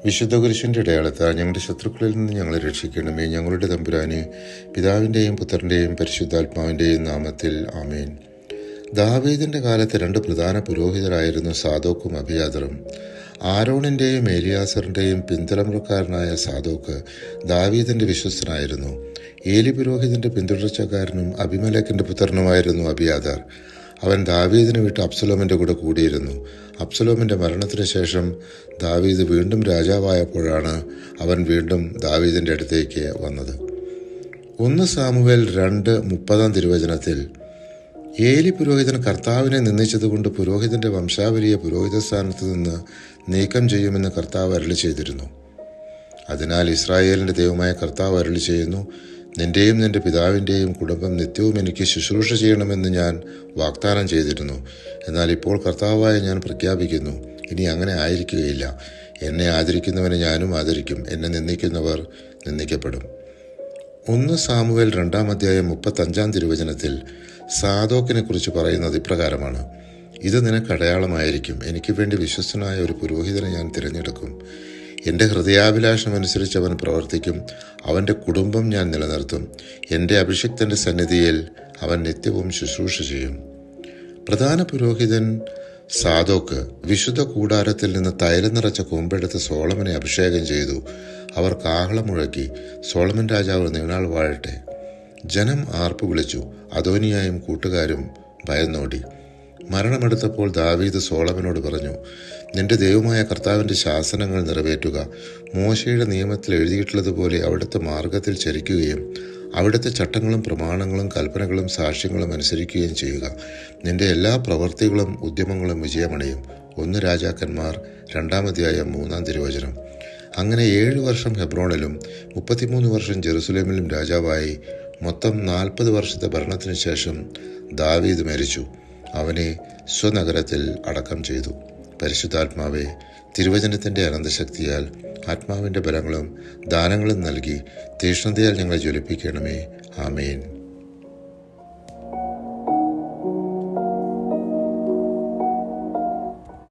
വിശുദ്ധ കുരിശിൻ്റെ അടയാളത്താൽ ഞങ്ങളുടെ ശത്രുക്കളിൽ നിന്ന് ഞങ്ങളെ രക്ഷിക്കണമേ. ഞങ്ങളുടെ തമ്പുരാനെ, പിതാവിൻ്റെയും പുത്രൻ്റെയും പരിശുദ്ധാത്മാവിൻ്റെയും നാമത്തിൽ ആമേൻ. ദാവീദിൻ്റെ കാലത്ത് രണ്ട് പ്രധാന പുരോഹിതരായിരുന്നു സാദോക്കും അബിയാതറും. ആരോണിൻ്റെയും ഏലിയാസറിൻ്റെയും പിന്തലമുറക്കാരനായ സാദോക്ക് ദാവീദിൻ്റെ വിശ്വസ്തനായിരുന്നു. ഏലി പുരോഹിതൻ്റെ പിന്തുടർച്ചക്കാരനും അബിമേലെക്കിൻ്റെ പുത്രനുമായിരുന്നു അബിയാതാർ. അവൻ ദാവീദിനെ വിട്ട് അബ്സലോമിൻ്റെ കൂടെ കൂടിയിരുന്നു. അബ്സലോമിൻ്റെ മരണത്തിന് ശേഷം ദാവീദ് വീണ്ടും രാജാവായപ്പോഴാണ് അവൻ വീണ്ടും ദാവീദിൻ്റെ അടുത്തേക്ക് വന്നത്. 1 സാമുവേൽ 2:30 ഏലി പുരോഹിതൻ കർത്താവിനെ നിന്ദിച്ചതുകൊണ്ട് പുരോഹിതൻ്റെ വംശാവലിയെ പുരോഹിത സ്ഥാനത്ത് നിന്ന് നീക്കം ചെയ്യുമെന്ന് കർത്താവ് അരുളി ചെയ്തിരുന്നു. അതിനാൽ ഇസ്രായേലിൻ്റെ ദൈവമായ കർത്താവ് അരുളി ചെയ്യുന്നു, നിന്റെയും നിന്റെ പിതാവിൻ്റെയും കുടുംബം നിത്യവും എനിക്ക് ശുശ്രൂഷ ചെയ്യണമെന്ന് ഞാൻ വാഗ്ദാനം ചെയ്തിരുന്നു. എന്നാൽ ഇപ്പോൾ കർത്താവായ ഞാൻ പ്രഖ്യാപിക്കുന്നു, ഇനി അങ്ങനെ ആയിരിക്കുകയില്ല. എന്നെ ആദരിക്കുന്നവനെ ഞാനും ആദരിക്കും, എന്നെ നിന്ദിക്കുന്നവർ നിന്ദിക്കപ്പെടും. 1 സാമുവേൽ 2:35 സാദോക്കിനെ കുറിച്ച് പറയുന്നത് ഇപ്രകാരമാണ്: ഇത് നിനക്ക് അടയാളമായിരിക്കും. എനിക്ക് വേണ്ടി വിശ്വസ്തനായ ഒരു പുരോഹിതനെ ഞാൻ തിരഞ്ഞെടുക്കും. എൻ്റെ ഹൃദയാഭിലാഷമനുസരിച്ച് അവൻ പ്രവർത്തിക്കും. അവൻ്റെ കുടുംബം ഞാൻ നിലനിർത്തും. എൻ്റെ അഭിഷിക്തൻ്റെ സന്നിധിയിൽ അവൻ നിത്യവും ശുശ്രൂഷ ചെയ്യും. പ്രധാന പുരോഹിതൻ സാദോക്ക് വിശുദ്ധ കൂടാരത്തിൽ നിന്ന് തൈലം നിറച്ച കൊമ്പെടുത്ത് സോളമനെ അഭിഷേകം ചെയ്തു. അവർ കാഹളം മുഴക്കി, സോളമൻ രാജാവ് നീണാൾ വാഴട്ടെ. ജനം ആർപ്പ് വിളിച്ചു. അദോനിയായും കൂട്ടുകാരും ഭയന്നോടി. മരണമെടുത്തപ്പോൾ ദാവീദ് സോളമനോട് പറഞ്ഞു, നിന്റെ ദൈവമായ കർത്താവിൻ്റെ ശാസനങ്ങൾ നിറവേറ്റുക. മോശയുടെ നിയമത്തിൽ എഴുതിയിട്ടുള്ളതുപോലെ അവിടുത്തെ മാർഗത്തിൽ ചരിക്കുകയും അവിടുത്തെ ചട്ടങ്ങളും പ്രമാണങ്ങളും കൽപ്പനകളും സാക്ഷ്യങ്ങളും അനുസരിക്കുകയും ചെയ്യുക. നിന്റെ എല്ലാ പ്രവൃത്തികളും ഉദ്യമങ്ങളും വിജയമണയും. 1 രാജാക്കന്മാർ 2:3 അങ്ങനെ 7 വർഷം ഹെബ്രോണിലും 33 വർഷം ജെറുസലേമിലും രാജാവായി. മൊത്തം 40 വർഷത്തെ ഭരണത്തിനു ശേഷം ദാവീദ് മരിച്ചു. അവനെ സ്വനഗരത്തിൽ അടക്കം ചെയ്തു. പരിശുദ്ധാത്മാവെ, തിരുവചനത്തിൻ്റെ അനന്തശക്തിയാൽ ആത്മാവിൻ്റെ ബലങ്ങളും ദാനങ്ങളും നൽകി തീഷ്ണതയാൽ ഞങ്ങളെ ജ്വലിപ്പിക്കണമേ. ആമേൻ.